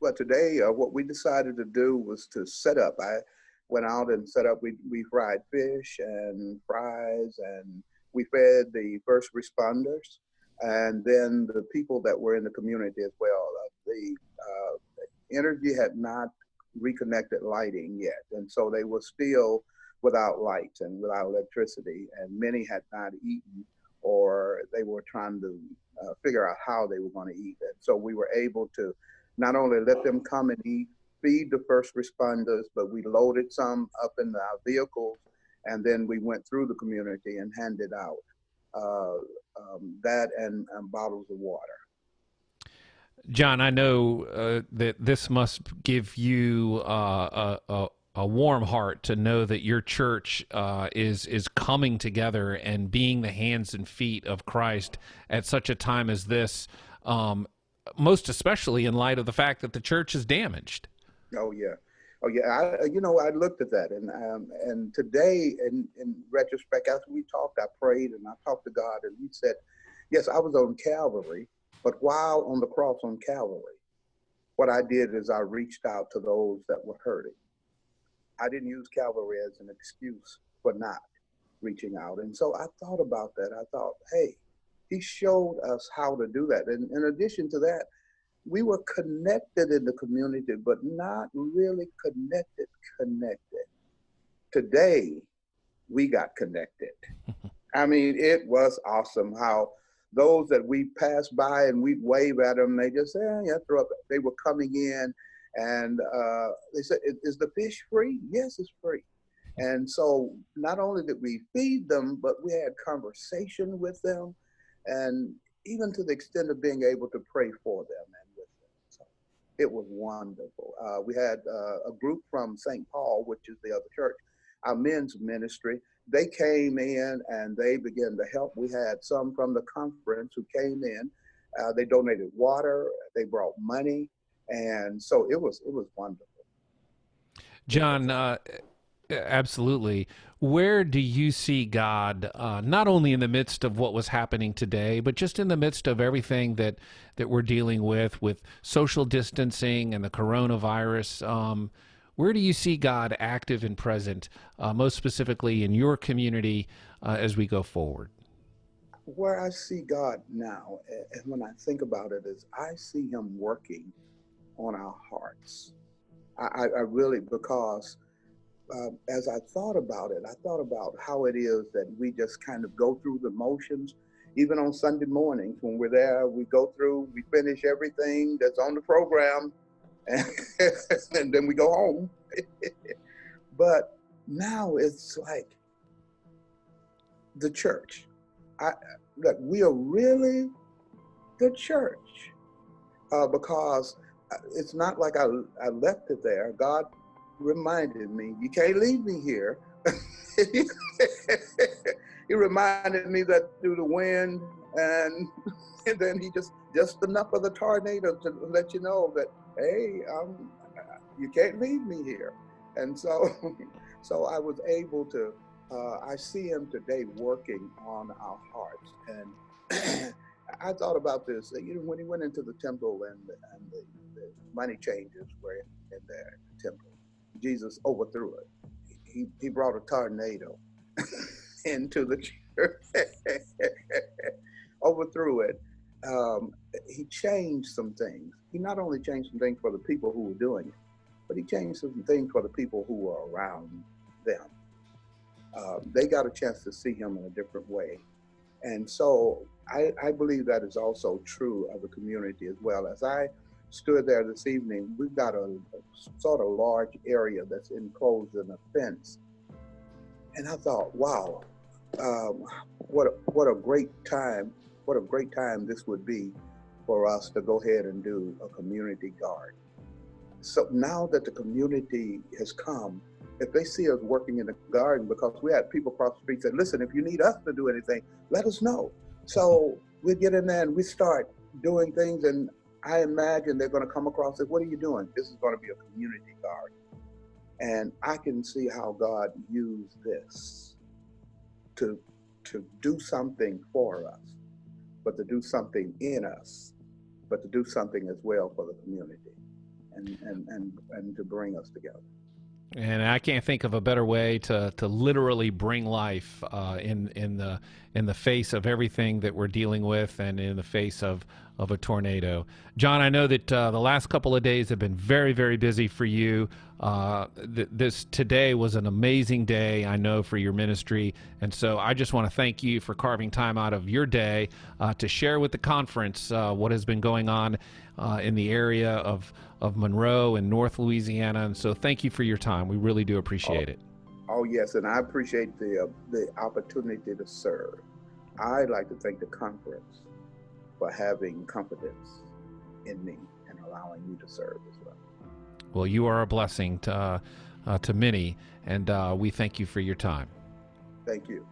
Well, today, what we decided to do was to set up. I went out and set up. We fried fish and fries, and we fed the first responders, and then the people that were in the community as well. The energy had not reconnected lighting yet, and so they were still without lights and without electricity, and many had not eaten, or they were trying to figure out how they were going to eat it. So we were able to not only let them come and eat, feed the first responders, but we loaded some up in our vehicles, and then we went through the community and handed out uh, that and bottles of water. John, I know that this must give you a warm heart to know that your church is coming together and being the hands and feet of Christ at such a time as this. Most especially in light of the fact that the church is damaged. Oh yeah, oh yeah. I looked at that, and today, in retrospect, after we talked, I prayed and I talked to God, and He said, "Yes, I was on Calvary, but while on the cross on Calvary, what I did is I reached out to those that were hurting. I didn't use Calvary as an excuse for not reaching out." And so I thought about that. I thought, hey, He showed us how to do that. And in addition to that, we were connected in the community, but not really connected. Today, we got connected. I mean, it was awesome how those that we passed by and we'd wave at them, they just say, yeah, throw up. They were coming in and they said, is the fish free? Yes, it's free. And so not only did we feed them, but we had conversation with them, and even to the extent of being able to pray for them and with them. So it was wonderful. We had a group from St. Paul, which is the other church, our men's ministry. They came in and they began to help. We had some from the conference who came in. They donated water. They brought money, and so it was wonderful. John, absolutely. Where do you see God, not only in the midst of what was happening today, but just in the midst of everything that we're dealing with social distancing and the coronavirus? Where do you see God active and present, most specifically in your community as we go forward? Where I see God now, and when I think about it, is I see Him working on our hearts. I really, because as I thought about it, I thought about how it is that we just kind of go through the motions. Even on Sunday mornings when we're there, we go through, we finish everything that's on the program, and, and then we go home. But now it's like the church. That we are really the church, because it's not like I left it there. God reminded me, you can't leave me here. He reminded me that through the wind, and then he just enough of the tornado to let you know that, hey, you can't leave me here. And so so I was able to I see Him today working on our hearts. And I thought about this, when He went into the temple and the money changers were in there in the temple, Jesus overthrew it. He brought a tornado into the church, overthrew it. He changed some things. He not only changed some things for the people who were doing it, but He changed some things for the people who were around them. They got a chance to see Him in a different way. And so I believe that is also true of the community as well. As I stood there this evening, we've got a sort of large area that's enclosed in a fence. And I thought, wow, what a great time this would be for us to go ahead and do a community garden. So now that the community has come, if they see us working in the garden, because we had people across the street say, listen, if you need us to do anything, let us know. So we get in there and we start doing things, and I imagine they're going to come across it. What are you doing? This is going to be a community garden. And I can see how God used this to do something for us, but to do something in us, but to do something as well for the community. and to bring us together. And I can't think of a better way to literally bring life in the face of everything that we're dealing with, and in the face of a tornado. John, I know that the last couple of days have been very, very busy for you. This today was an amazing day, I know, for your ministry, and so I just want to thank you for carving time out of your day to share with the conference what has been going on in the area of Monroe and North Louisiana. And so thank you for your time. We really do appreciate it. Oh, yes. And I appreciate the opportunity to serve. I'd like to thank the conference for having confidence in me and allowing me to serve as well. Well, you are a blessing to many, and we thank you for your time. Thank you.